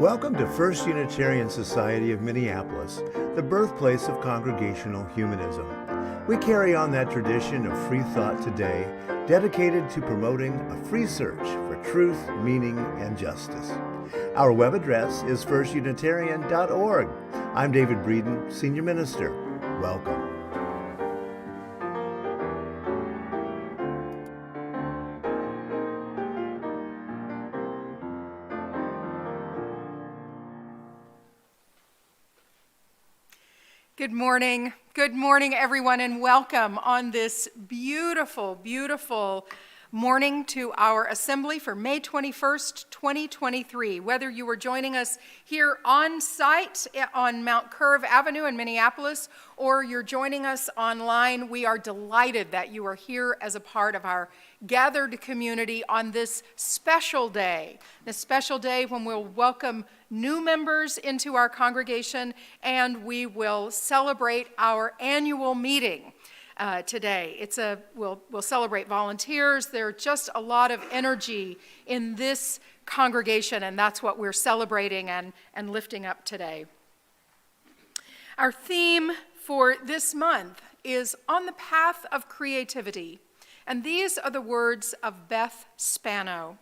Welcome to First Unitarian Society of Minneapolis, the birthplace of congregational humanism. We carry on that tradition of free thought today, dedicated to promoting a free search for truth, meaning, and justice. Our web address is firstunitarian.org. I'm David Breeden, Senior Minister. Welcome. Good morning. Good morning, everyone, and welcome on this beautiful, beautiful morning to our assembly for May 21st, 2023. Whether you are joining us here on site on Mount Curve Avenue in Minneapolis, or you're joining us online, we are delighted that you are here as a part of our gathered community on this special day when we'll welcome new members into our congregation, and we will celebrate our annual meeting today. We'll celebrate volunteers. There's just a lot of energy in this congregation, and that's what we're celebrating and lifting up today. Our theme for this month is On the Path of Creativity, and these are the words of Beth Strano.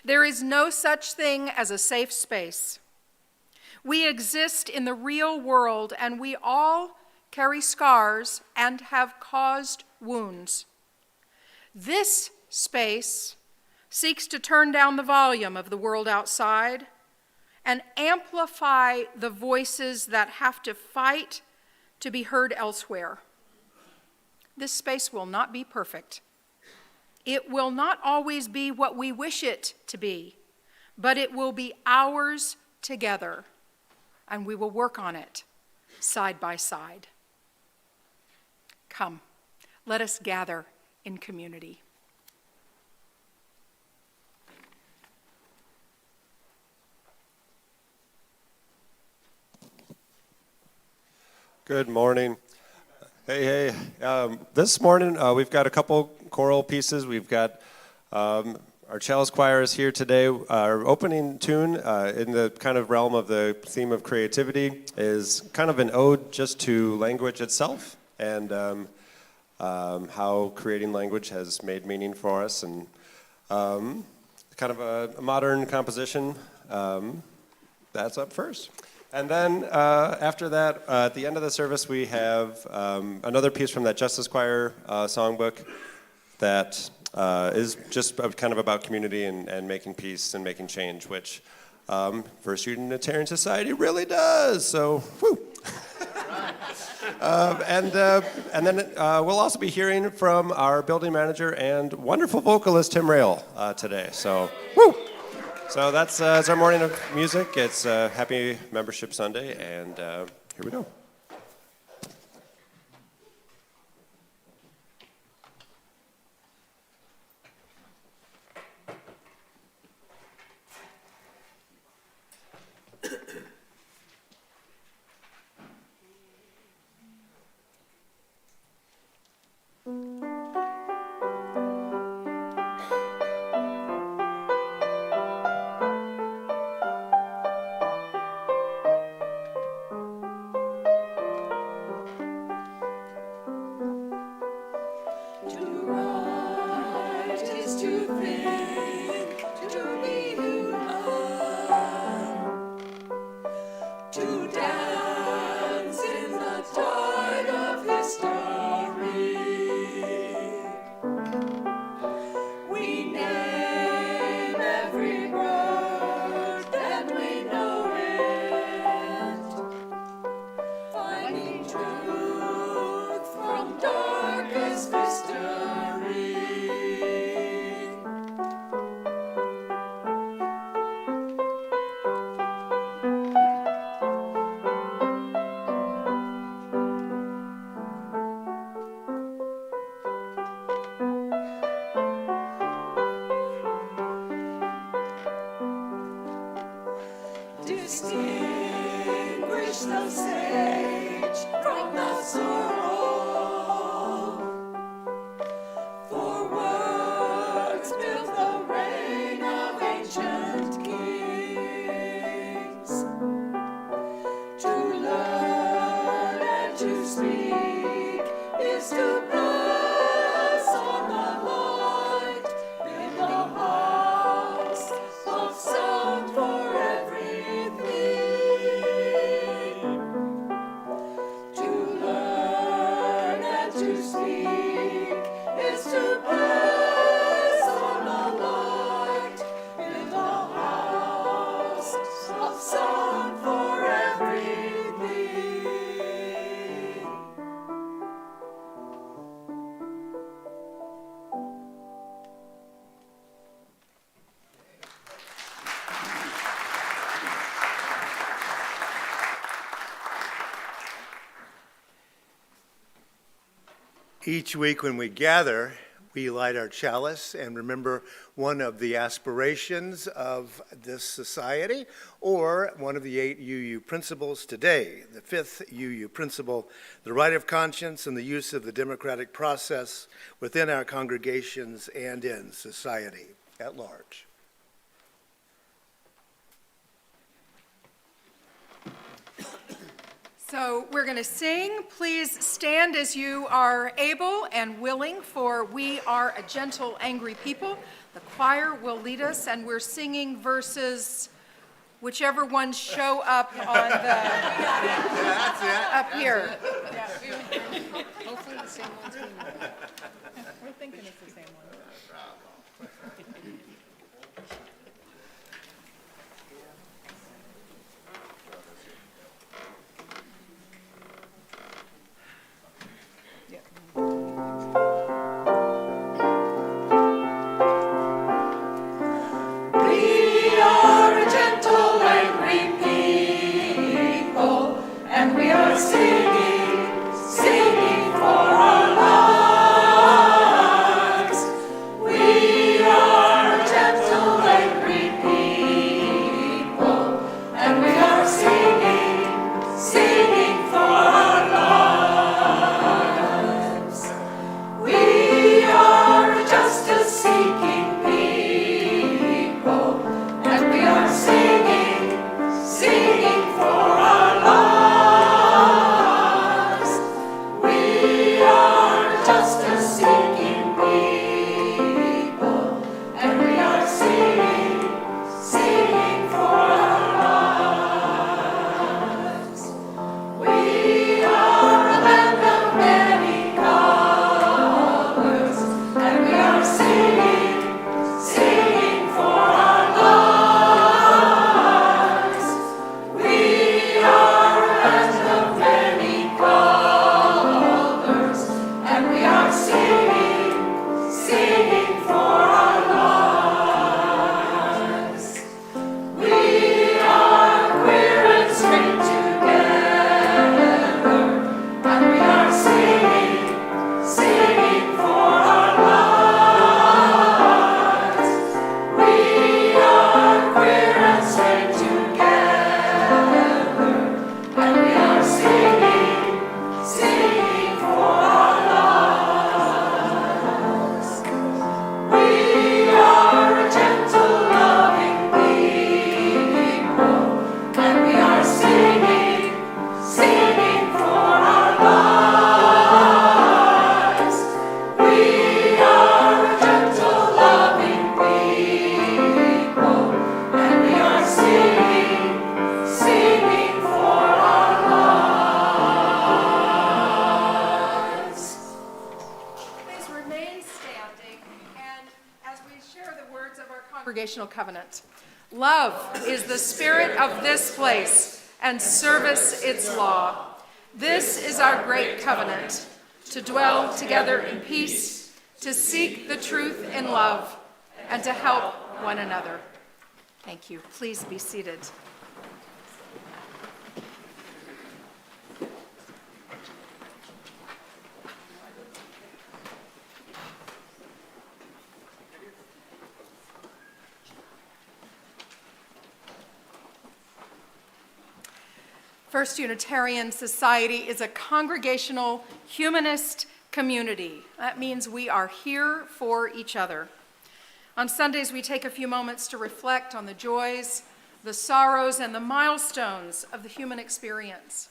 There is no such thing as a safe space. We exist in the real world, and we all carry scars and have caused wounds. This space seeks to turn down the volume of the world outside and amplify the voices that have to fight to be heard elsewhere. This space will not be perfect. It will not always be what we wish it to be, but it will be ours together, and we will work on it side by side. Come, let us gather in community. Good morning. Hey. This morning we've got a couple choral pieces. We've got our Chalice Choir is here today. Our opening tune in the kind of realm of the theme of creativity is kind of an ode just to language itself and how creating language has made meaning for us, and kind of a modern composition. That's up first. And then after that, at the end of the service, we have another piece from that Justice Choir songbook that is just kind of about community and making peace and making change, which First Unitarian Society really does. So, whoo! And then we'll also be hearing from our building manager and wonderful vocalist Tim Roehl today. So, whoo! So that's our morning of music. It's Happy Membership Sunday, and here we go. Distinguish the sage from the sorrow, for words build the rain. Each week when we gather, we light our chalice and remember one of the aspirations of this society or one of the 8 UU principles today. The 5th UU principle, the right of conscience and the use of the democratic process within our congregations and in society at large. So we're going to sing. Please stand as you are able and willing, for we are a gentle, angry people. The choir will lead us, and we're singing verses, whichever ones show up on the, up here. Hopefully the same ones. We're thinking it's the same one. We are a gentle, angry people, and we are singing, singing for our lives. We are a gentle, angry people, and we are singing, singing for our lives. We are a justice-seeking people, and we are singing, singing for our lives. We are a justice-seeking people, and we are singing, singing for our lives. We are a land of many colors, and we are singing, singing for our lives. We are a land of many colors, and we are singing, singing for our lives. We are queer and straight together, and we are singing, singing for our lives. We are queer and straight together, and we are singing, singing for our lives. We are a gentle, loving people, and we are singing, singing for our lives. We are a gentle, loving people, and we are singing, singing for our lives. Please remain standing, and as we share the words of our congregational covenant. Love is the spirit of this place, and service its law. This is our great covenant, to dwell together in peace, to seek the truth in love, and to help one another. Thank you. Please be seated. First Unitarian Society is a congregational humanist community. That means we are here for each other. On Sundays, we take a few moments to reflect on the joys, the sorrows, and the milestones of the human experience.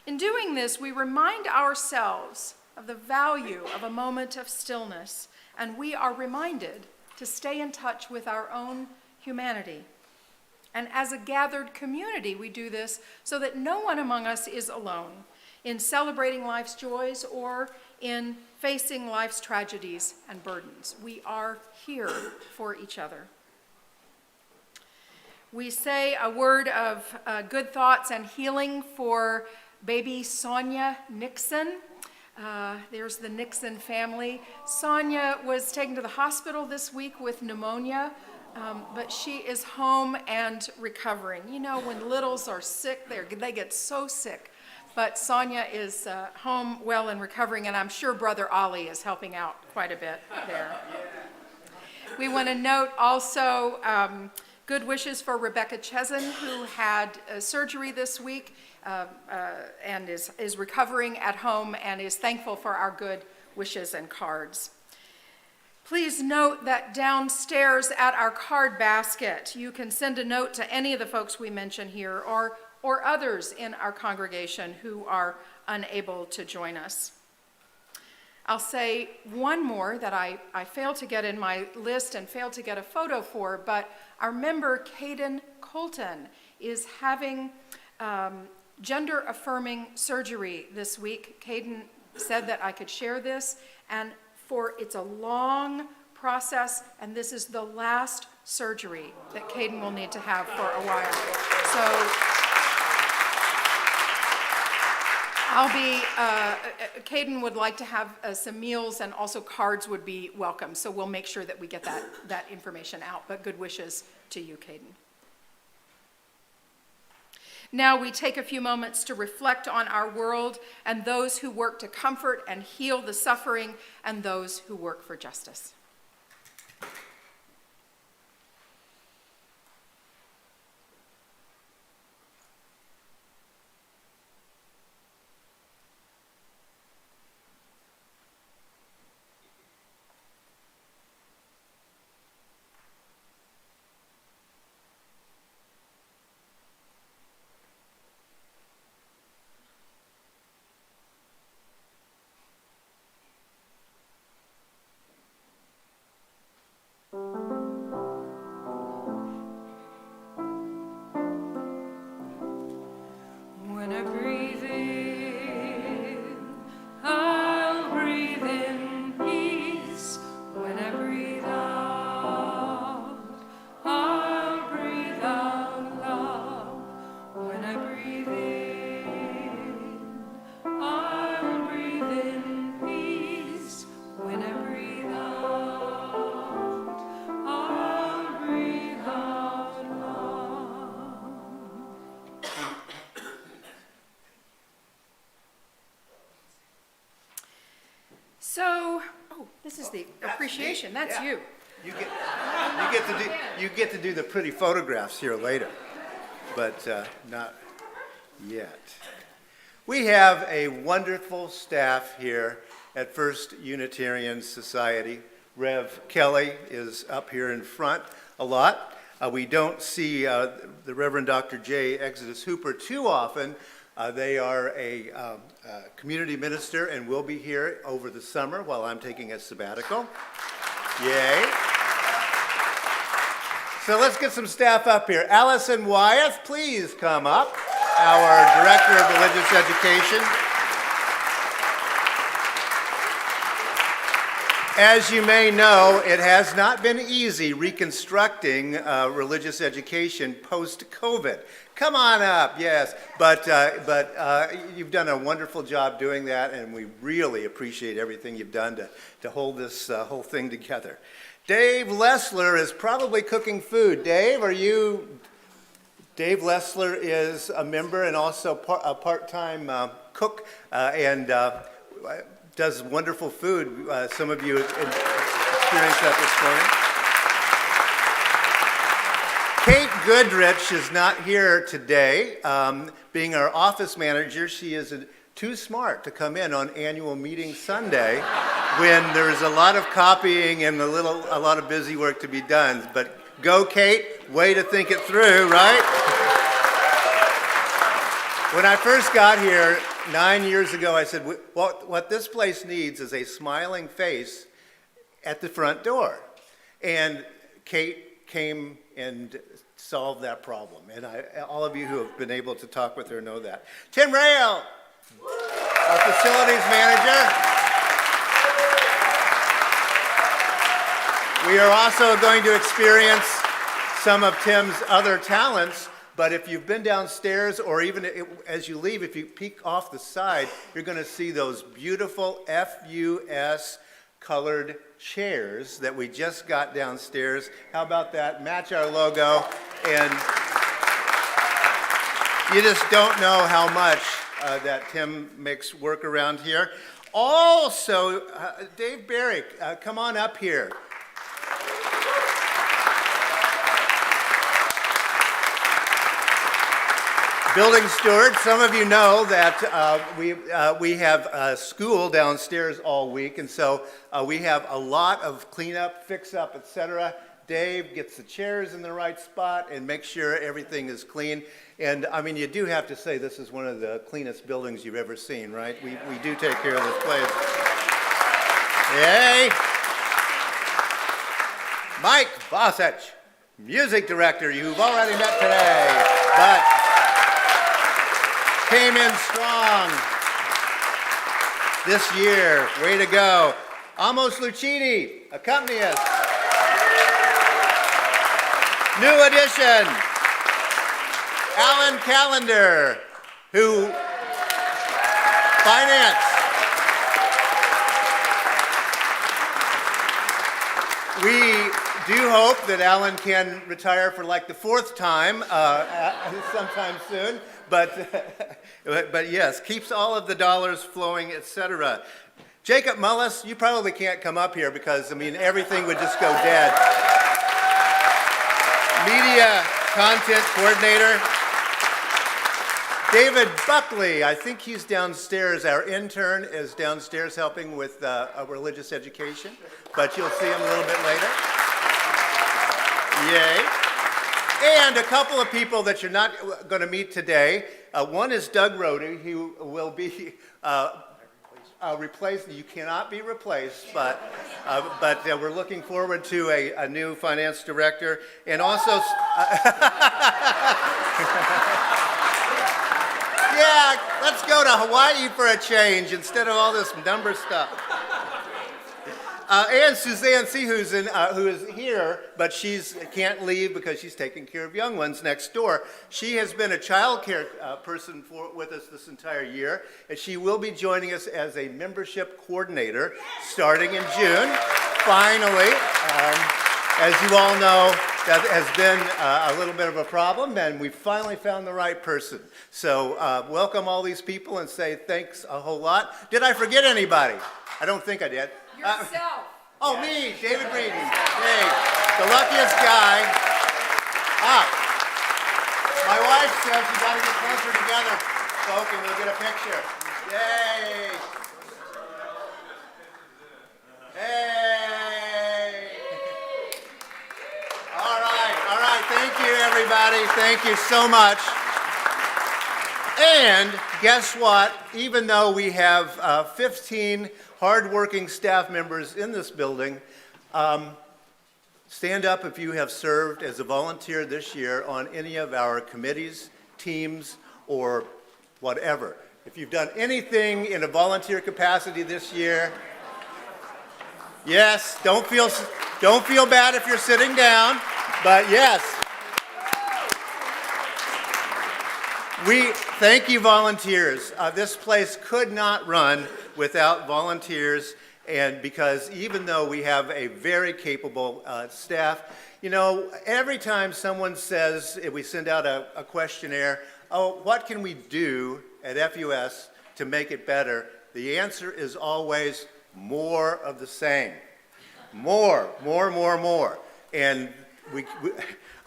In doing this, we remind ourselves of the value of a moment of stillness, and we are reminded to stay in touch with our own humanity. And as a gathered community, we do this so that no one among us is alone in celebrating life's joys or in facing life's tragedies and burdens. We are here for each other. We say a word of good thoughts and healing for baby Sonia Nixon. There's the Nixon family. Sonia was taken to the hospital this week with pneumonia. But she is home and recovering. You know, when littles are sick, they get so sick but Sonia is home well and recovering, and I'm sure Brother Ollie is helping out quite a bit there. We want to note also good wishes for Rebecca Chesin, who had surgery this week and is recovering at home and is thankful for our good wishes and cards. Please note that downstairs at our card basket, you can send a note to any of the folks we mention here or others in our congregation who are unable to join us. I'll say one more that I failed to get in my list and failed to get a photo for, but our member Caden Colton is having gender-affirming surgery this week. Caden said that I could share this, and it's a long process, and this is the last surgery that Caden will need to have for a while. So Caden would like to have some meals, and also cards would be welcome, so we'll make sure that we get that information out, but good wishes to you, Caden. Now we take a few moments to reflect on our world and those who work to comfort and heal the suffering and those who work for justice. This is the appreciation. That's you. You get to do the pretty photographs here later, but not yet. We have a wonderful staff here at First Unitarian Society. Rev Kelli is up here in front a lot. We don't see the Reverend Dr. J. Exodus Hooper too often. They are a community minister and will be here over the summer while I'm taking a sabbatical. Yay. So let's get some staff up here. Allison Wyeth, please come up, our Director of Religious Education. As you may know, it has not been easy reconstructing religious education post-COVID. Come on up, yes. But you've done a wonderful job doing that, and we really appreciate everything you've done to hold this whole thing together. Dave Lessler is probably cooking food. Dave, are you? Dave Lessler is a member and also a part-time cook and does wonderful food. Some of you experienced that this morning. Kate Goodrich is not here today. Being our office manager, she is too smart to come in on annual meeting Sunday when there's a lot of copying and a lot of busy work to be done. But go, Kate, way to think it through, right? When I first got here 9 years ago, I said, what this place needs is a smiling face at the front door. And Kate came and solved that problem. And all of you who have been able to talk with her know that. Tim Roehl, our facilities manager. We are also going to experience some of Tim's other talents. But if you've been downstairs, or even as you leave, if you peek off the side, you're going to see those beautiful FUS colored chairs that we just got downstairs. How about that? Match our logo. And you just don't know how much that Tim makes work around here. Also, Dave Barrick, come on up here. Building steward, some of you know that we have a school downstairs all week, and so we have a lot of cleanup, fix up, etc. Dave gets the chairs in the right spot and makes sure everything is clean. And I mean, you do have to say this is one of the cleanest buildings you've ever seen, right? We do take care of this place. Yay! Mike Bosich, music director, you've already met today, but came in strong this year. Way to go. Amos Lucchini, accompanist. New addition, Alan Callender, who finance. We do hope that Alan can retire for like the fourth time sometime soon. But yes, keeps all of the dollars flowing, etc. Jacob Mullis, you probably can't come up here because, I mean, everything would just go dead. Media content coordinator. David Buckley, I think he's downstairs. Our intern is downstairs helping with religious education, but you'll see him a little bit later. Yay. And a couple of people that you're not going to meet today. One is Doug Rohde, who will be replaced. You cannot be replaced, but we're looking forward to a new finance director. And also, yeah, let's go to Hawaii for a change instead of all this number stuff. And Suzanne C., who is here, but she can't leave because she's taking care of young ones next door. She has been a child care person with us this entire year, and she will be joining us as a membership coordinator starting in June. Finally, as you all know, that has been a little bit of a problem, and we finally found the right person. So welcome all these people and say thanks a whole lot. Did I forget anybody? I don't think I did. Yourself. Oh, me, David Breeden. Hey, the luckiest guy. My wife says we got to get closer together, folk, and we'll get a picture. Yay. Hey. All right. Thank you, everybody. Thank you so much. And guess what? Even though we have 15 hardworking staff members in this building, stand up if you have served as a volunteer this year on any of our committees, teams, or whatever. If you've done anything in a volunteer capacity this year, yes, don't feel bad if you're sitting down, but yes. We thank you, volunteers. This place could not run without volunteers, and because even though we have a very capable staff, you know, every time someone says, if we send out a questionnaire, oh, what can we do at FUS to make it better? The answer is always more of the same. More. And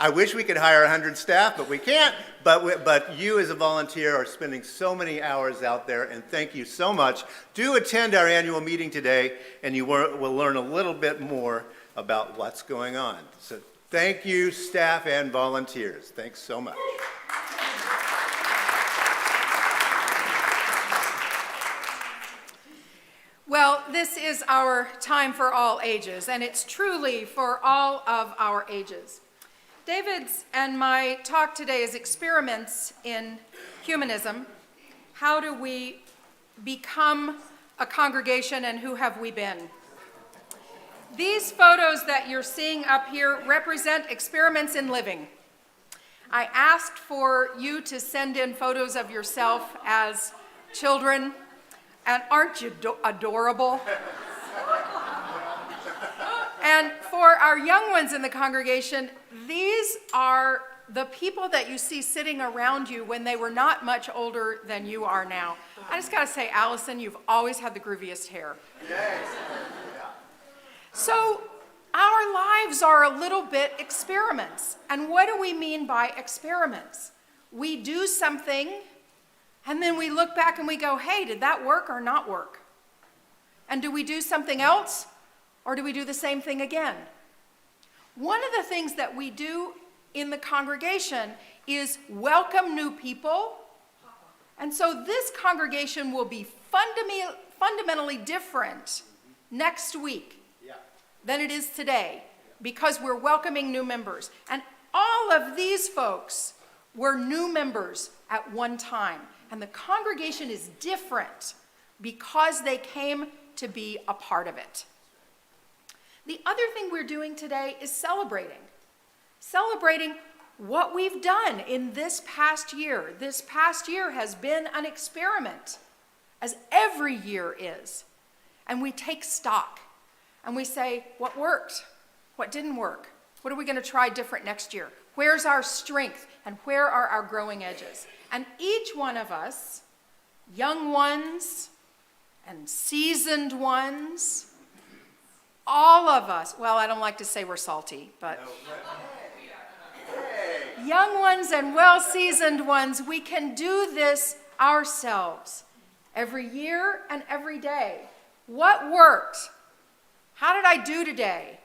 I wish we could hire 100 staff, but we can't. But you as a volunteer are spending so many hours out there, and thank you so much. Do attend our annual meeting today, and you will learn a little bit more about what's going on. So thank you, staff and volunteers. Thanks so much. Well, this is our time for all ages, and it's truly for all of our ages. David's and my talk today is experiments in humanism. How do we become a congregation, and who have we been? These photos that you're seeing up here represent experiments in living. I asked for you to send in photos of yourself as children, and aren't you adorable? And for our young ones in the congregation, these are the people that you see sitting around you when they were not much older than you are now. I just gotta say, Allison, you've always had the grooviest hair. So our lives are a little bit experiments. And what do we mean by experiments? We do something, and then we look back and we go, hey, did that work or not work? And do we do something else, or do we do the same thing again? One of the things that we do in the congregation is welcome new people. And so this congregation will be fundamentally different next week than it is today, because we're welcoming new members. And all of these folks were new members at one time. And the congregation is different because they came to be a part of it. The other thing we're doing today is celebrating what we've done in this past year. This past year has been an experiment, as every year is. And we take stock and we say, what worked? What didn't work? What are we going to try different next year? Where's our strength and where are our growing edges? And each one of us, young ones and seasoned ones, all of us, well, I don't like to say we're salty, but young ones and well-seasoned ones, we can do this ourselves every year and every day. What worked? How did I do today?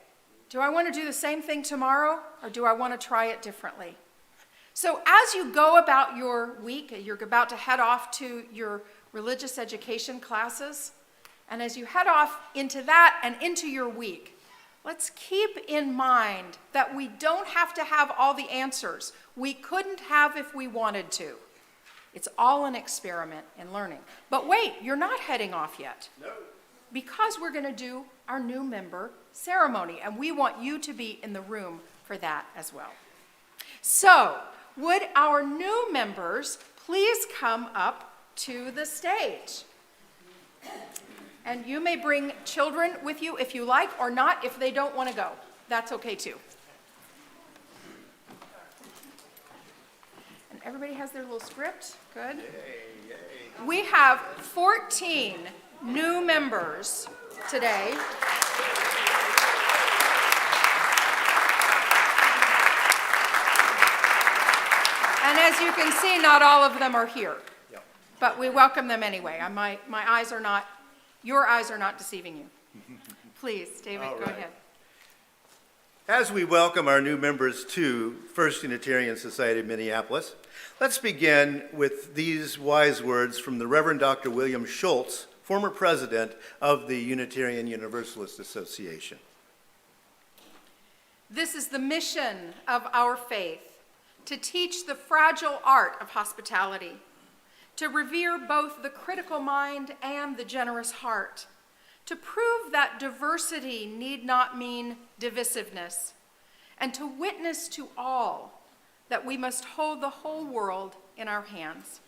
Do I want to do the same thing tomorrow, or do I want to try it differently? So as you go about your week, you're about to head off to your religious education classes, and as you head off into that and into your week, let's keep in mind that we don't have to have all the answers. We couldn't have if we wanted to. It's all an experiment in learning. But wait, you're not heading off yet. No. Because we're going to do our new member ceremony, and we want you to be in the room for that as well. So, would our new members please come up to the stage? And you may bring children with you if you like, or not if they don't want to go. That's okay too. And everybody has their little script. Good. We have 14 new members today. And as you can see, not all of them are here. But we welcome them anyway. My eyes are not, your eyes are not deceiving you. Please, David, go ahead. As we welcome our new members to First Unitarian Society of Minneapolis, let's begin with these wise words from the Reverend Dr. William Schultz, former president of the Unitarian Universalist Association. This is the mission of our faith, to teach the fragile art of hospitality, to revere both the critical mind and the generous heart, to prove that diversity need not mean divisiveness, and to witness to all that we must hold the whole world in our hands.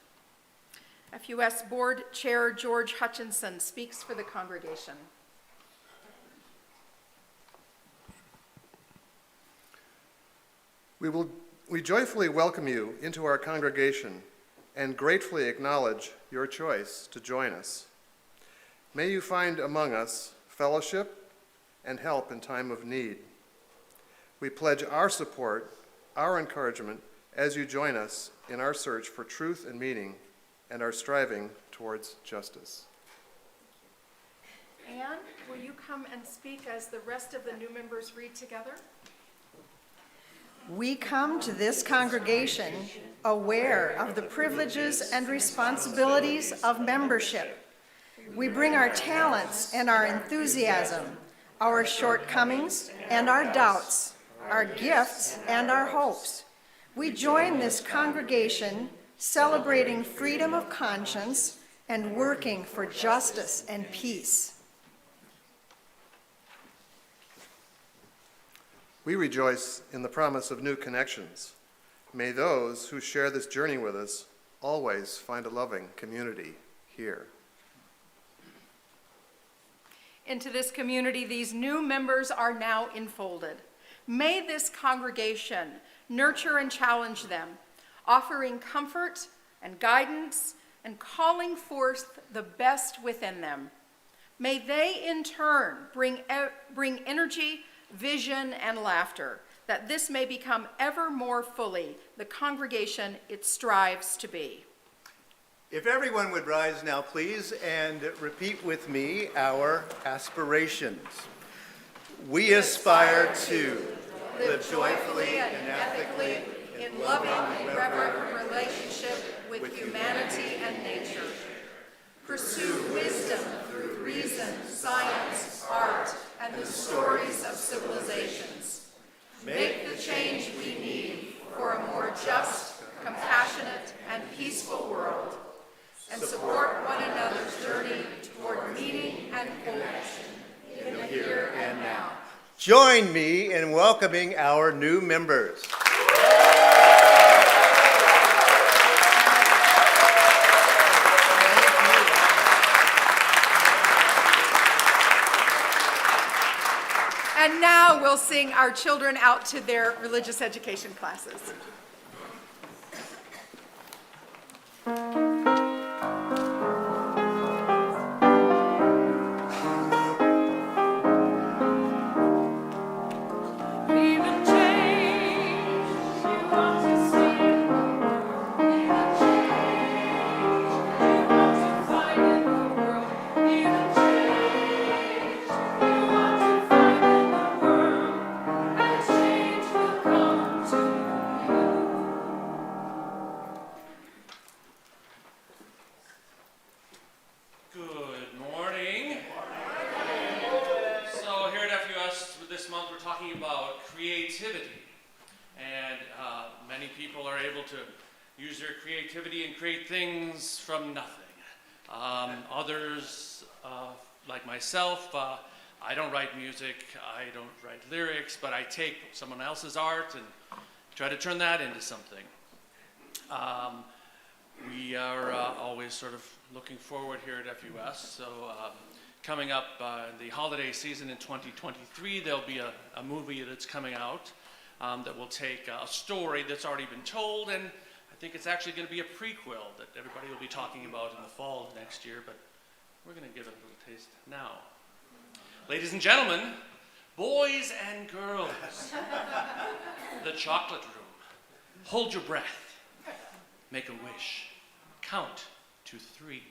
FUS Board Chair George Hutchinson speaks for the congregation. We joyfully welcome you into our congregation and gratefully acknowledge your choice to join us. May you find among us fellowship and help in time of need. We pledge our support, our encouragement, as you join us in our search for truth and meaning and our striving towards justice. Anne, will you come and speak as the rest of the new members read together? We come to this congregation aware of the privileges and responsibilities of membership. We bring our talents and our enthusiasm, our shortcomings and our doubts, our gifts and our hopes. We join this congregation celebrating freedom of conscience and working for justice and peace. We rejoice in the promise of new connections. May those who share this journey with us always find a loving community here. Into this community, these new members are now enfolded. May this congregation nurture and challenge them, offering comfort and guidance and calling forth the best within them. May they in turn bring energy, vision, and laughter, that this may become ever more fully the congregation it strives to be. If everyone would rise now, please, and repeat with me our aspirations. We aspire to live joyfully and ethically in loving and reverent relationship with humanity and nature. Pursue wisdom through reason, science, art, and the stories of civilizations. Make the change we need for a more just, compassionate, and peaceful world, and support one another's journey toward meaning and wholeness in the here and now. Join me in welcoming our new members. And now we'll sing our children out to their religious education classes. And create things from nothing. Others, like myself, I don't write music, I don't write lyrics, but I take someone else's art and try to turn that into something. We are always sort of looking forward here at FUS, so coming up the holiday season in 2023, there'll be a movie that's coming out that will take a story that's already been told, and I think it's actually going to be a prequel that everybody will be talking about in the fall of next year, but we're going to give it a little taste now. Ladies and gentlemen, boys and girls, the chocolate room. Hold your breath. Make a wish. Count to 3.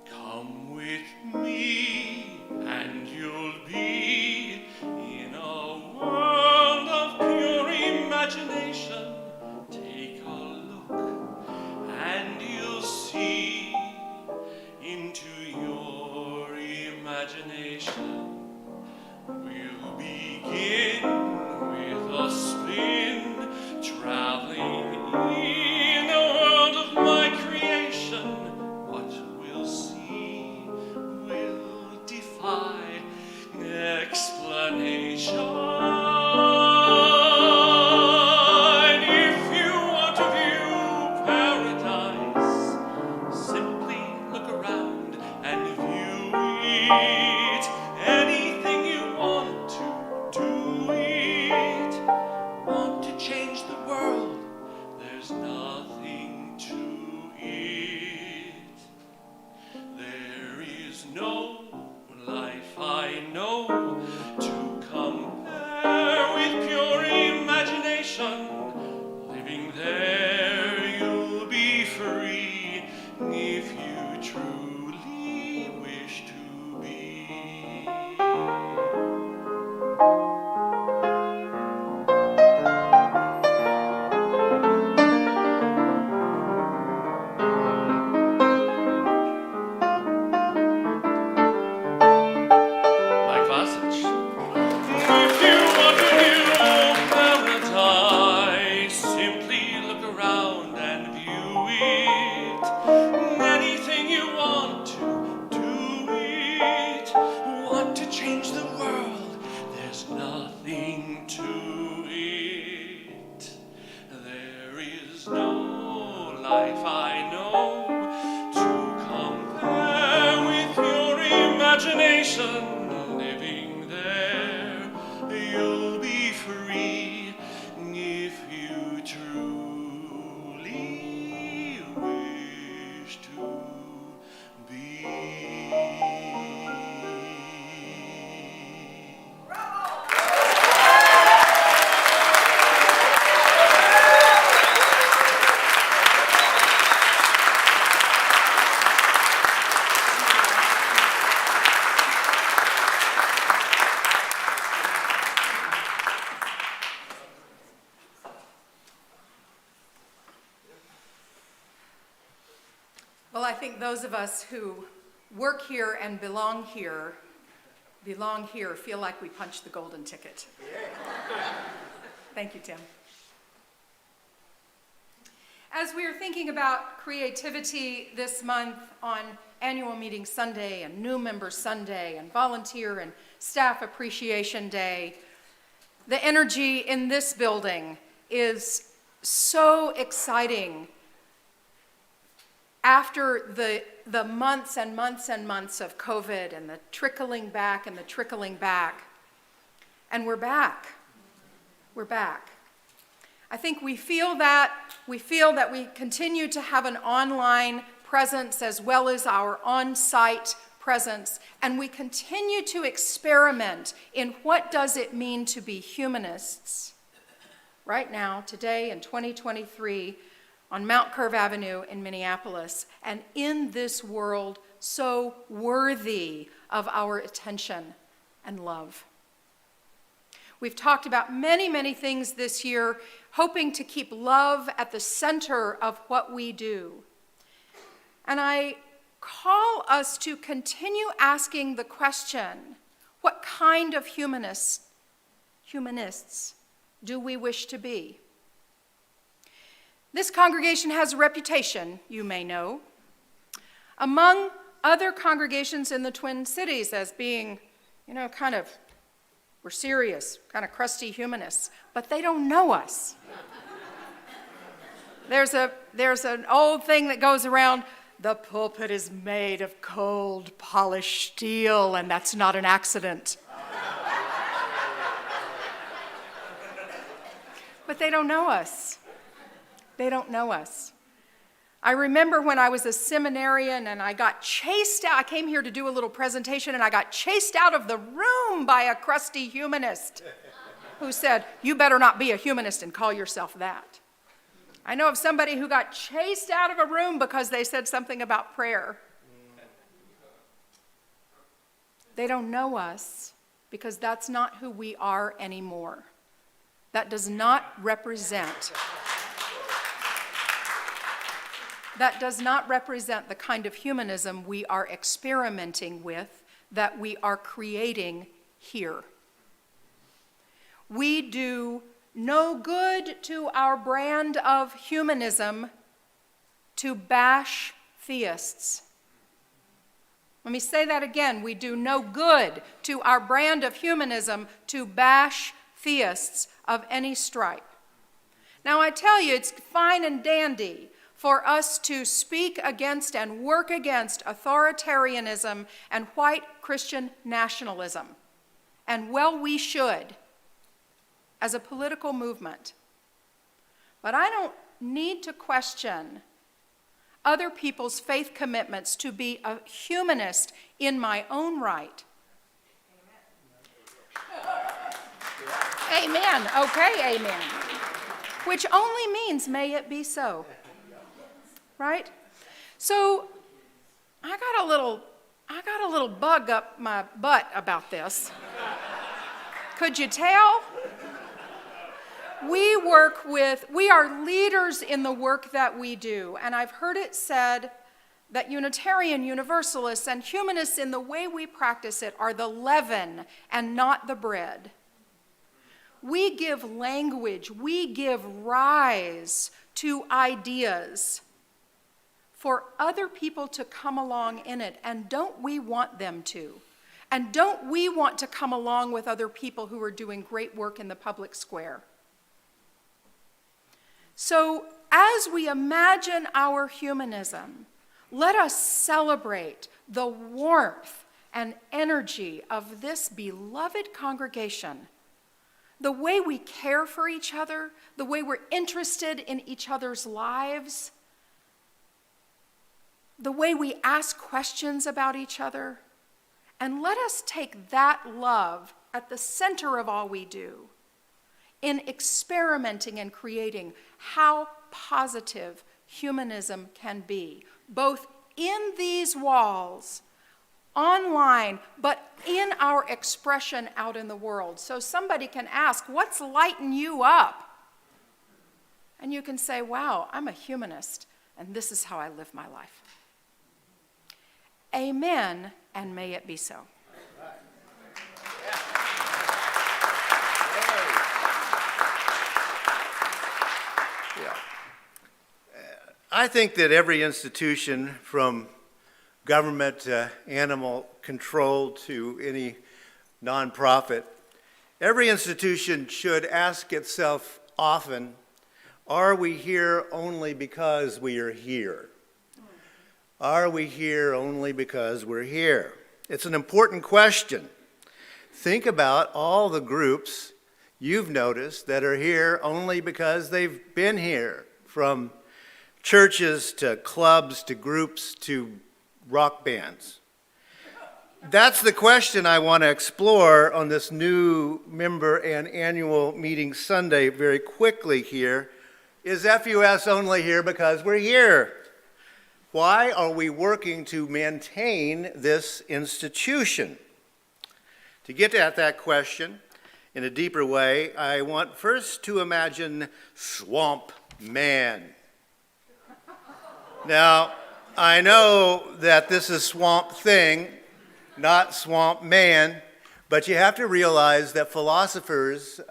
Come with me, and you'll be in a world of pure imagination. Take a look, and you'll see into your imagination. We'll begin with a spin, traveling in a world of my creation. What we'll see will defy explanation. If you want to view paradise, simply look around and view it. Anything you want to do it. Want to change the world? There's nothing to it. There is no life I know to compare with pure imagination. Living there, you'll be free if you truly wish to be. imagination living there. You'll be free if you truly wish to be. Well, I think those of us who work here and belong here, feel like we punched the golden ticket. Thank you, Tim. As we are thinking about creativity this month on Annual Meeting Sunday and New Member Sunday and Volunteer and Staff Appreciation Day, the energy in this building is so exciting. After the months and months and months of COVID and the trickling back, and we're back. We're back. I think we feel that we continue to have an online presence as well as our on-site presence, and we continue to experiment in what does it mean to be humanists right now, today in 2023, on Mount Curve Avenue in Minneapolis, and in this world so worthy of our attention and love. We've talked about many, many things this year, hoping to keep love at the center of what we do. And I call us to continue asking the question, what kind of humanists do we wish to be? This congregation has a reputation, you may know, among other congregations in the Twin Cities as being, we're serious, kind of crusty humanists, but they don't know us. There's an old thing that goes around, the pulpit is made of cold, polished steel, and that's not an accident. But they don't know us. They don't know us. I remember when I was a seminarian and I got chased out. I came here to do a little presentation and I got chased out of the room by a crusty humanist who said, "You better not be a humanist and call yourself that." I know of somebody who got chased out of a room because they said something about prayer. They don't know us because that's not who we are anymore. That does not represent the kind of humanism we are experimenting with, that we are creating here. We do no good to our brand of humanism to bash theists. Let me say that again. We do no good to our brand of humanism to bash theists of any stripe. Now, I tell you, it's fine and dandy for us to speak against and work against authoritarianism and white Christian nationalism. And well, we should, as a political movement. But I don't need to question other people's faith commitments to be a humanist in my own right. Amen. Okay, amen. Which only means, may it be so. Right? So I got a little bug up my butt about this. Could you tell? We are leaders in the work that we do, and I've heard it said that Unitarian Universalists and humanists in the way we practice it are the leaven and not the bread. We give language, we give rise to ideas for other people to come along in it, and don't we want them to? And don't we want to come along with other people who are doing great work in the public square? So as we imagine our humanism, let us celebrate the warmth and energy of this beloved congregation, the way we care for each other, the way we're interested in each other's lives, the way we ask questions about each other, and let us take that love at the center of all we do in experimenting and creating how positive humanism can be, both in these walls, online, but in our expression out in the world. So somebody can ask, what's lighting you up? And you can say, wow, I'm a humanist, and this is how I live my life. Amen, and may it be so. I think that every institution, from government to animal control to any nonprofit, every institution should ask itself often, are we here only because we are here? Are we here only because we're here? It's an important question. Think about all the groups you've noticed that are here only because they've been here, from churches to clubs to groups to rock bands. That's the question I want to explore on this new member and annual meeting Sunday very quickly here. Is FUS only here because we're here? Why are we working to maintain this institution? To get at that question in a deeper way, I want first to imagine Swamp Man. Now, I know that this is Swamp Thing, not Swamp Man, but you have to realize that philosophers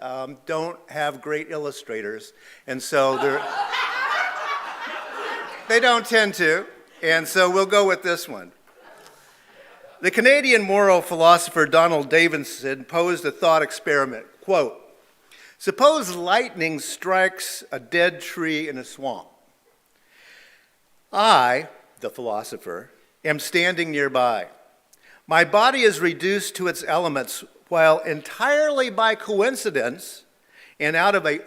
don't have great illustrators, and so they don't tend to, and so we'll go with this one. The Canadian moral philosopher Donald Davidson posed a thought experiment. Quote, suppose lightning strikes a dead tree in a swamp. I, the philosopher, am standing nearby. My body is reduced to its elements, while entirely by coincidence and out of a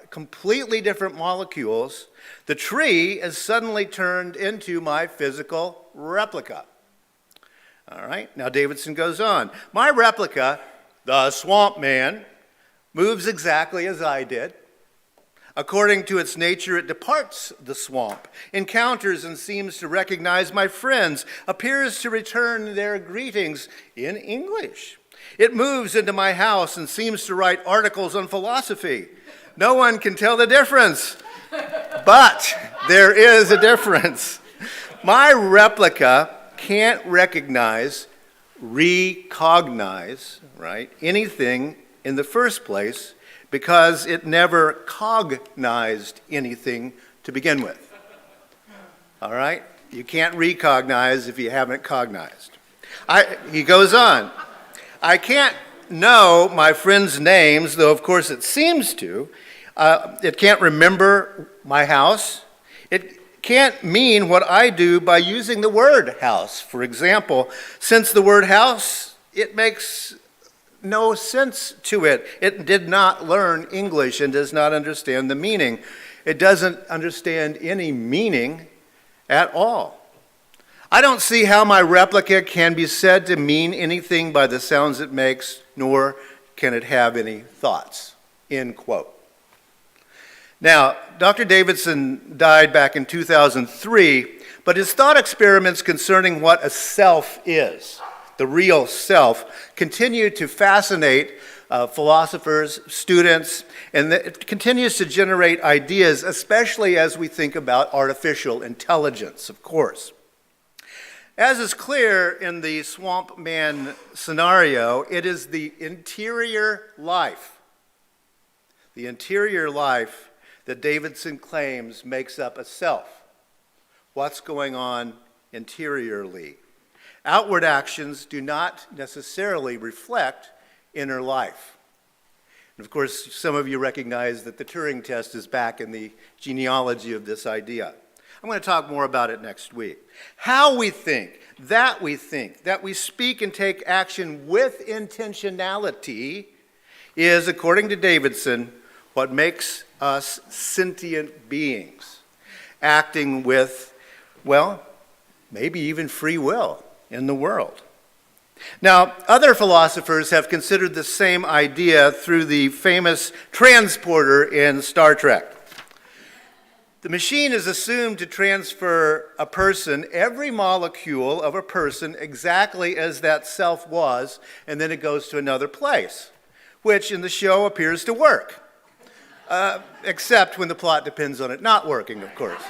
completely different molecules, the tree is suddenly turned into my physical replica. All right, now Davidson goes on. My replica, the Swamp Man, moves exactly as I did. According to its nature, it departs the swamp, encounters and seems to recognize my friends, appears to return their greetings in English. It moves into my house and seems to write articles on philosophy. No one can tell the difference, but there is a difference. My replica can't recognize, right, anything in the first place, because it never cognized anything to begin with. All right? You can't recognize if you haven't cognized. He goes on. I can't know my friends' names, though of course it seems to. It can't remember my house. It can't mean what I do by using the word house. For example, since the word house, it makes no sense to it. It did not learn English and does not understand the meaning. It doesn't understand any meaning at all. I don't see how my replica can be said to mean anything by the sounds it makes, nor can it have any thoughts. End quote. Now, Dr. Davidson died back in 2003, but his thought experiments concerning what a self is, the real self, continue to fascinate philosophers, students, and it continues to generate ideas, especially as we think about artificial intelligence, of course. As is clear in the Swamp Man scenario, it is the interior life that Davidson claims makes up a self. What's going on interiorly? Outward actions do not necessarily reflect inner life. And of course, some of you recognize that the Turing test is back in the genealogy of this idea. I'm going to talk more about it next week. How we think, that we speak and take action with intentionality is, according to Davidson, what makes us sentient beings, acting with, well, maybe even free will in the world. Now, other philosophers have considered the same idea through the famous transporter in Star Trek. The machine is assumed to transfer a person, every molecule of a person, exactly as that self was, and then it goes to another place, which in the show appears to work. Except when the plot depends on it not working, of course.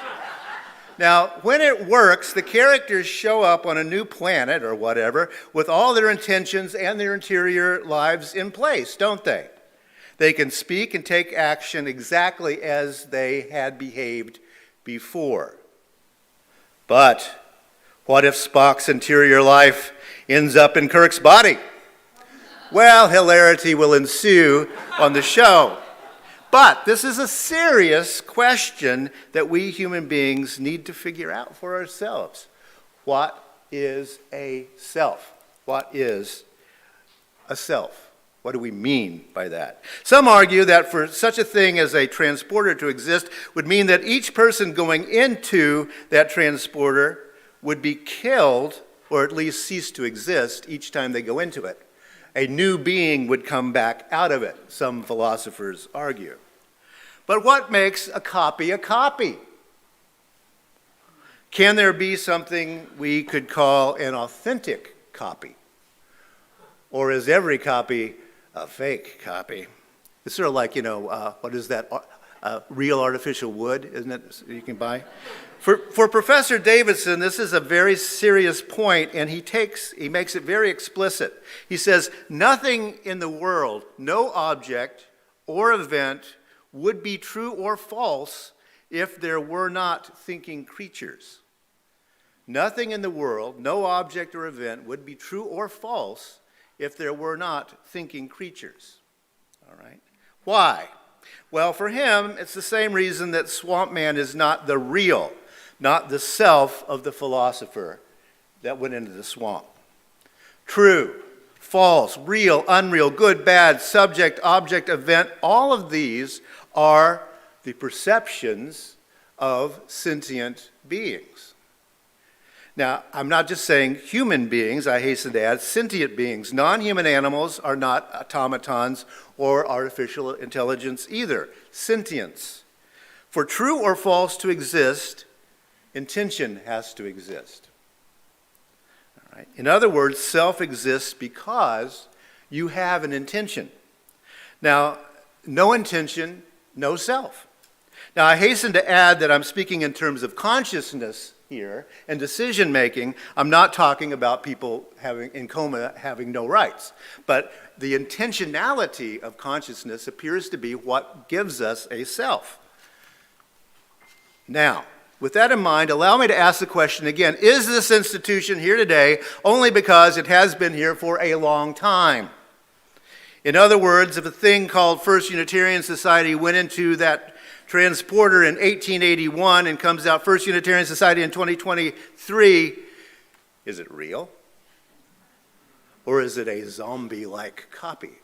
Now, when it works, the characters show up on a new planet or whatever with all their intentions and their interior lives in place, don't they? They can speak and take action exactly as they had behaved before. But what if Spock's interior life ends up in Kirk's body? Well, hilarity will ensue on the show. But this is a serious question that we human beings need to figure out for ourselves. What is a self? What is a self? What do we mean by that? Some argue that for such a thing as a transporter to exist would mean that each person going into that transporter would be killed, or at least cease to exist each time they go into it. A new being would come back out of it, some philosophers argue. But what makes a copy a copy? Can there be something we could call an authentic copy? Or is every copy a fake copy? It's sort of like, what is that? Real artificial wood, isn't it, you can buy? For Professor Davidson, this is a very serious point, and he makes it very explicit. He says, nothing in the world, no object or event would be true or false if there were not thinking creatures. Nothing in the world, no object or event would be true or false if there were not thinking creatures. All right? Why? Well, for him, it's the same reason that Swamp Man is not the real, not the self of the philosopher that went into the swamp. True, false, real, unreal, good, bad, subject, object, event, all of these are the perceptions of sentient beings. Now, I'm not just saying human beings, I hasten to add, sentient beings. Non-human animals are not automatons or artificial intelligence either. Sentience. For true or false to exist, intention has to exist. All right? In other words, self exists because you have an intention. Now, no intention, no self. Now, I hasten to add that I'm speaking in terms of consciousness here and decision making. I'm not talking about people in coma having no rights. But the intentionality of consciousness appears to be what gives us a self. Now, with that in mind, allow me to ask the question again, is this institution here today only because it has been here for a long time? In other words, if a thing called First Unitarian Society went into that transporter in 1881 and comes out First Unitarian Society in 2023, is it real? Or is it a zombie-like copy?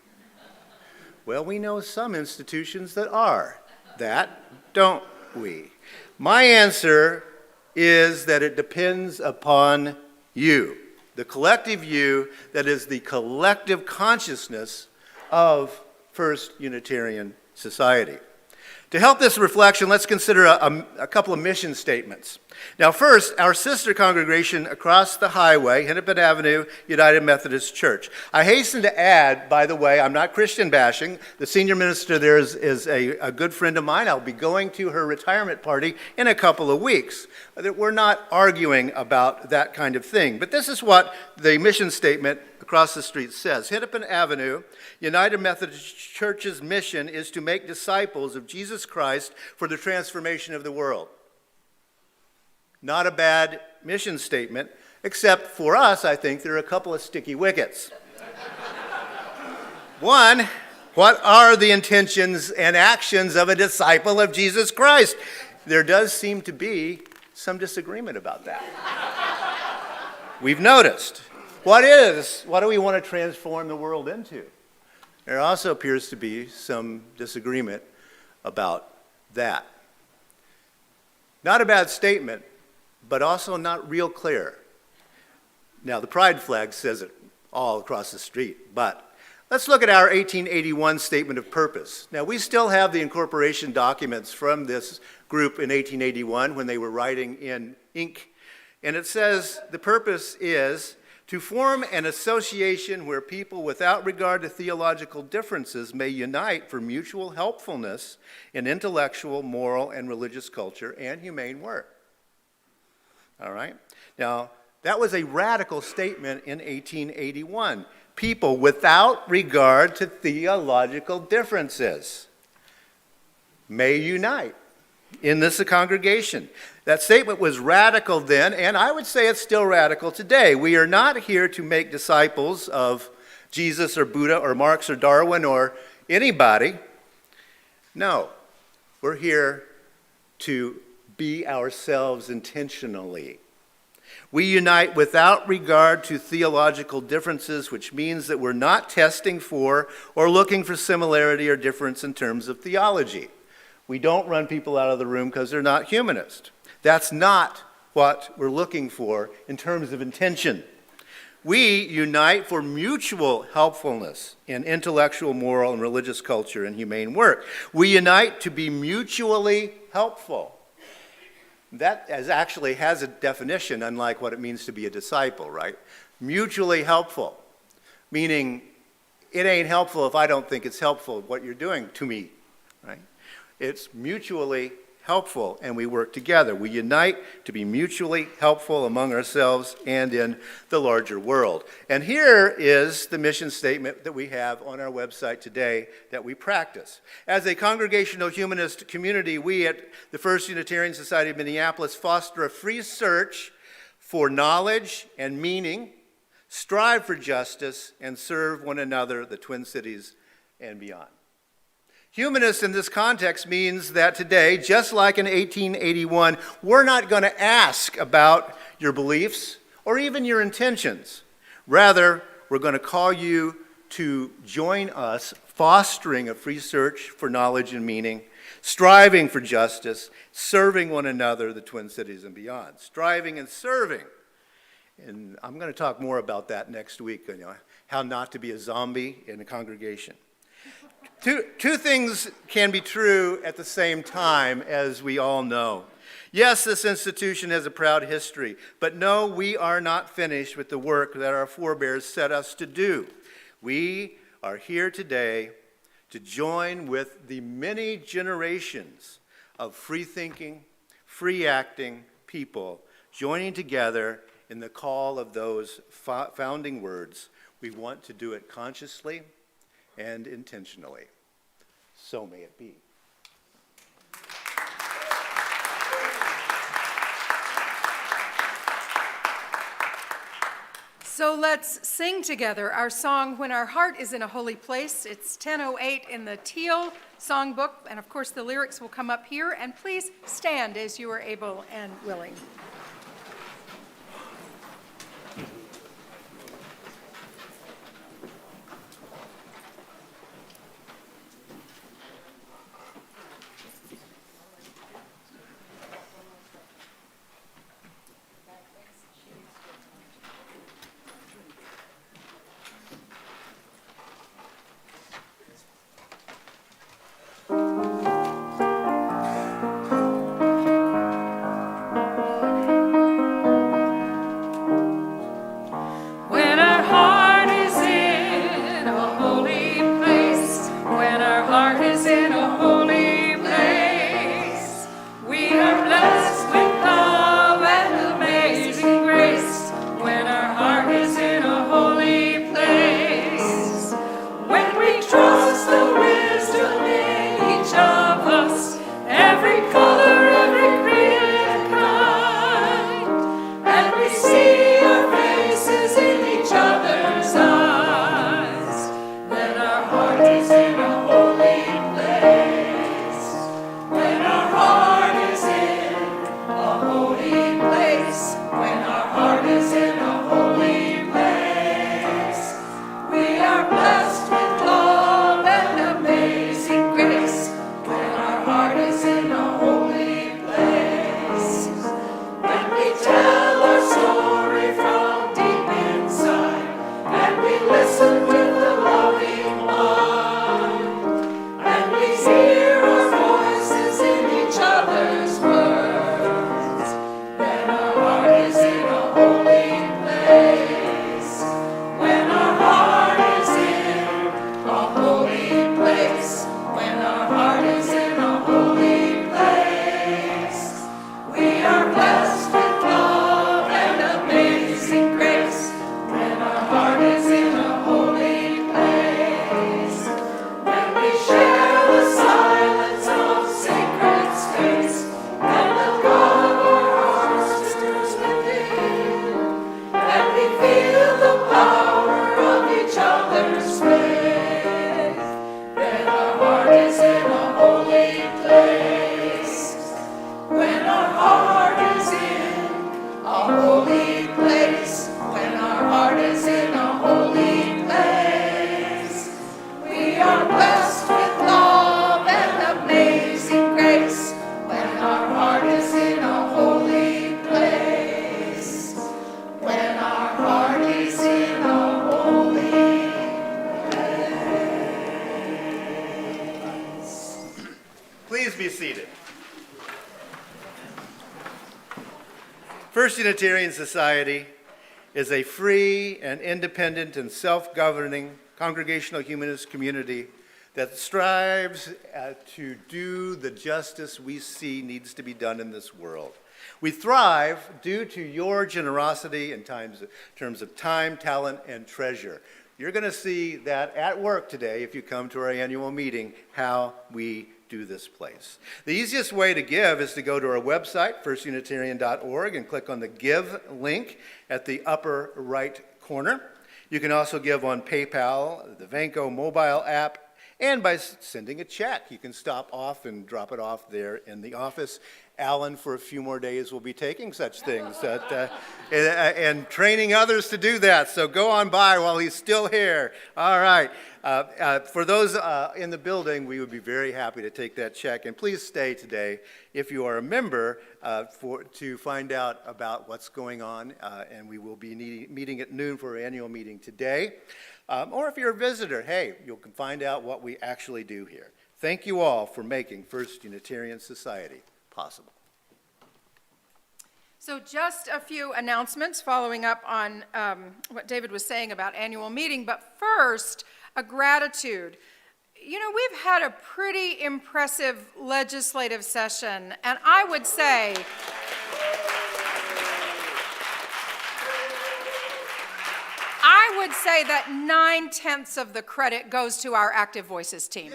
Well, we know some institutions that are that, don't we? My answer is that it depends upon you, the collective you that is the collective consciousness of First Unitarian Society. To help this reflection, let's consider a couple of mission statements. Now first, our sister congregation across the highway, Hennepin Avenue United Methodist Church. I hasten to add, by the way, I'm not Christian bashing. The senior minister there is a good friend of mine. I'll be going to her retirement party in a couple of weeks. We're not arguing about that kind of thing. But this is what the mission statement across the street says. Hennepin Avenue United Methodist Church's mission is to make disciples of Jesus Christ for the transformation of the world. Not a bad mission statement, except for us, I think, there are a couple of sticky wickets. One, what are the intentions and actions of a disciple of Jesus Christ? There does seem to be some disagreement about that. We've noticed. What do we want to transform the world into? There also appears to be some disagreement about that. Not a bad statement, but also not real clear. Now, the pride flag says it all across the street, but let's look at our 1881 statement of purpose. Now, we still have the incorporation documents from this group in 1881 when they were writing in ink, and it says the purpose is to form an association where people without regard to theological differences may unite for mutual helpfulness in intellectual, moral, and religious culture and humane work. All right? Now, that was a radical statement in 1881. People without regard to theological differences may unite in this congregation. That statement was radical then, and I would say it's still radical today. We are not here to make disciples of Jesus or Buddha or Marx or Darwin or anybody. No, we're here to be ourselves intentionally. We unite without regard to theological differences, which means that we're not testing for or looking for similarity or difference in terms of theology. We don't run people out of the room because they're not humanist. That's not what we're looking for in terms of intention. We unite for mutual helpfulness in intellectual, moral, and religious culture and humane work. We unite to be mutually helpful. That actually has a definition, unlike what it means to be a disciple, right? Mutually helpful, meaning it ain't helpful if I don't think it's helpful what you're doing to me, right? It's mutually helpful, and we work together. We unite to be mutually helpful among ourselves and in the larger world. And here is the mission statement that we have on our website today that we practice. As a congregational humanist community, we at the First Unitarian Society of Minneapolis foster a free search for knowledge and meaning, strive for justice, and serve one another, the Twin Cities, and beyond. Humanist in this context means that today, just like in 1881, we're not going to ask about your beliefs or even your intentions. Rather, we're going to call you to join us fostering a free search for knowledge and meaning, striving for justice, serving one another, the Twin Cities and beyond. Striving and serving. And I'm going to talk more about that next week, how not to be a zombie in a congregation. Two things can be true at the same time, as we all know. Yes, this institution has a proud history, but no, we are not finished with the work that our forebears set us to do. We are here today to join with the many generations of free-thinking, free-acting people joining together in the call of those founding words. We want to do it consciously and intentionally. So may it be. So let's sing together our song, When Our Heart is in a Holy Place. It's 10:08 in the Teal songbook, and of course the lyrics will come up here, and please stand as you are able and willing. seated. First Unitarian Society is a free and independent and self-governing congregational humanist community that strives to do the justice we see needs to be done in this world. We thrive due to your generosity in terms of time, talent, and treasure. You're going to see that at work today if you come to our annual meeting, how we do this place. The easiest way to give is to go to our website, firstunitarian.org, and click on the Give link at the upper right corner. You can also give on PayPal, the Vanco mobile app, and by sending a check. You can stop off and drop it off there in the office. Alan, for a few more days, will be taking such things and training others to do that. So go on by while he's still here. All right. For those in the building, we would be very happy to take that check. And please stay today if you are a member to find out about what's going on. And we will be meeting at noon for our annual meeting today. Or if you're a visitor, hey, you can find out what we actually do here. Thank you all for making First Unitarian Society possible. So just a few announcements following up on what David was saying about annual meeting, but first, a gratitude. You know, we've had a pretty impressive legislative session, and I would say that 9/10 of the credit goes to our Active Voices team.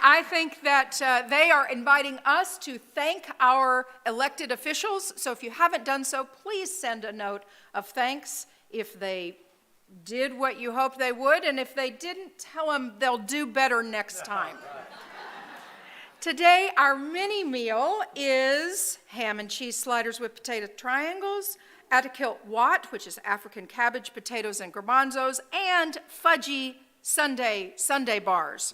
I think that they are inviting us to thank our elected officials. So if you haven't done so, please send a note of thanks if they did what you hoped they would. And if they didn't, tell them they'll do better next time. Today, our mini meal is ham and cheese sliders with potato triangles, Atakilt wat, which is African cabbage, potatoes, and garbanzos, and fudgy sundae bars.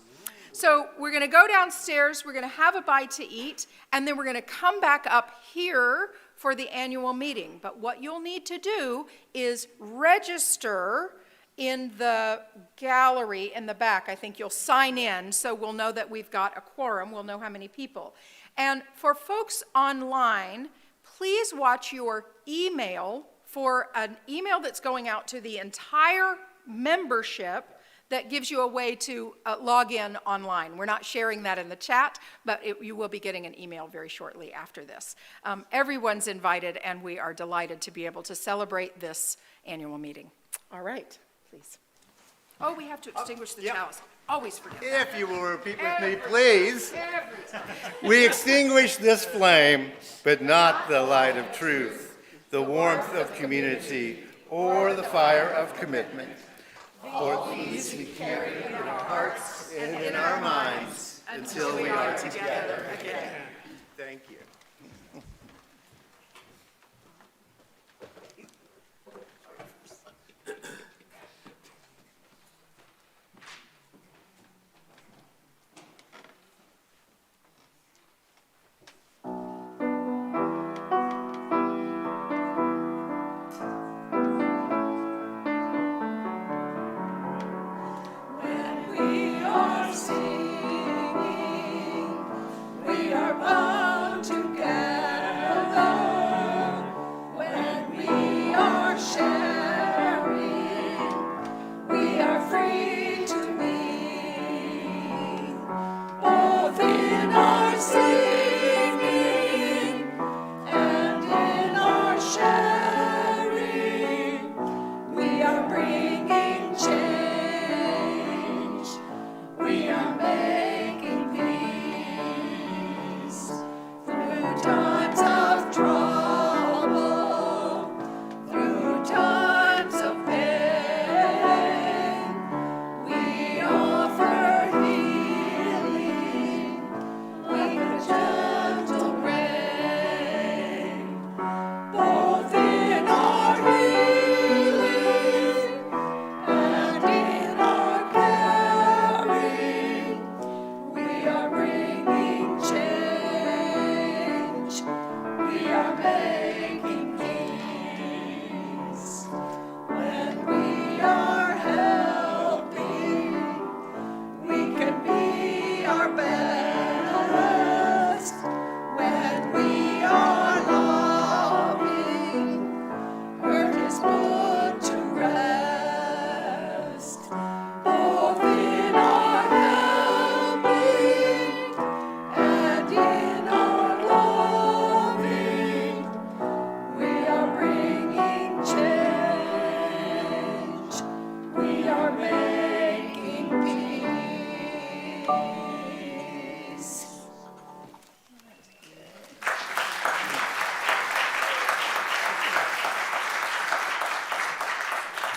So we're going to go downstairs, we're going to have a bite to eat, and then we're going to come back up here for the annual meeting. But what you'll need to do is register in the gallery in the back. I think you'll sign in so we'll know that we've got a quorum, we'll know how many people. And for folks online, please watch your email for an email that's going out to the entire membership that gives you a way to log in online. We're not sharing that in the chat, but you will be getting an email very shortly after this. Everyone's invited, and we are delighted to be able to celebrate this annual meeting. All right, please. Oh, we have to extinguish the chalice. Always forget that. If you will repeat with me, please. We extinguish this flame, but not the light of truth, the warmth of community, or the fire of commitment. For these we carry in our hearts and in our minds until we are together again. Thank you. We are singing, we are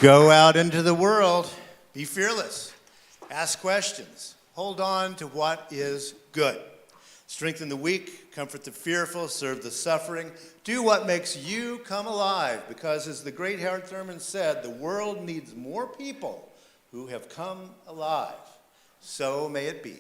Go out into the world. Be fearless. Ask questions. Hold on to what is good. Strengthen the weak, comfort the fearful, serve the suffering. Do what makes you come alive, because as the great Howard Thurman said, the world needs more people who have come alive. So may it be.